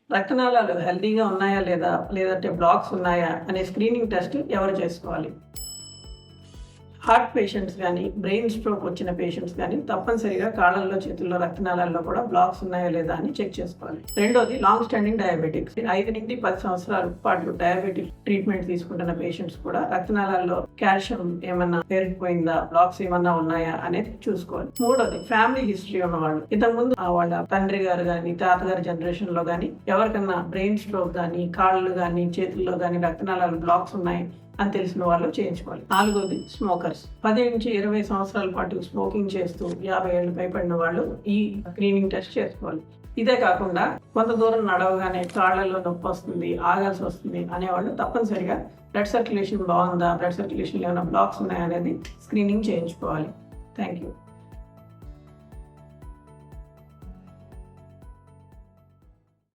రక్తనాళాలు హెల్తీగా ఉన్నాయా లేదా, లేదంటే బ్లాక్స్ ఉన్నాయా అనే స్క్రీనింగ్ టెస్ట్ ఎవరు చేసుకోవాలి? హార్ట్ పేషెంట్స్ కానీ, బ్రెయిన్ స్ట్రోక్ వచ్చిన పేషెంట్స్ కానీ తప్పనిసరిగా కాళ్ళల్లో, చేతుల్లో, రక్తనాళాల్లో కూడా బ్లాక్స్ ఉన్నాయా లేదా అని చెక్ చేసుకోవాలి. రెండోది లాంగ్ స్టాండింగ్ డయాబెటిక్స్. 5 నుండి 10 సంవత్సరాల పాటు డయాబెటిక్ ట్రీట్మెంట్ తీసుకుంటున్న పేషెంట్స్ కూడా రక్తనాళాల్లో కాల్షియం ఏమన్నా పెరిగిపోయిందా, బ్లాక్స్ ఏమన్నా ఉన్నాయా అనేది చూసుకోవాలి. మూడోది ఫ్యామిలీ హిస్టరీ ఉన్నవాళ్ళు, ఇంతకుముందు వాళ్ళ తండ్రి గారు కానీ, తాతగారి జనరేషన్ లో కానీ ఎవరికన్నా బ్రెయిన్ స్ట్రోక్ కానీ, కాళ్ళు కానీ, చేతుల్లో కానీ రక్తనాళాలు బ్లాక్స్ ఉన్నాయి అని తెలిసిన వాళ్ళు చేయించుకోవాలి. నాలుగోది స్మోకర్స్. 10 నుంచి 20 సంవత్సరాల పాటు స్మోకింగ్ చేస్తూ 50 ఏళ్ళు పైబడిన వాళ్ళు ఈ స్క్రీనింగ్ టెస్ట్ చేసుకోవాలి. ఇదే కాకుండా కొంత దూరం నడవగానే కాళ్ళలో నొప్పి వస్తుంది, ఆగాల్సి వస్తుంది అనేవాళ్ళు తప్పనిసరిగా బ్లడ్ సర్క్యులేషన్ బాగుందా, బ్లడ్ సర్క్యులేషన్ ఏమైనా బ్లాక్స్ ఉన్నాయా అనేది స్క్రీనింగ్ చేయించుకోవాలి. Thank you.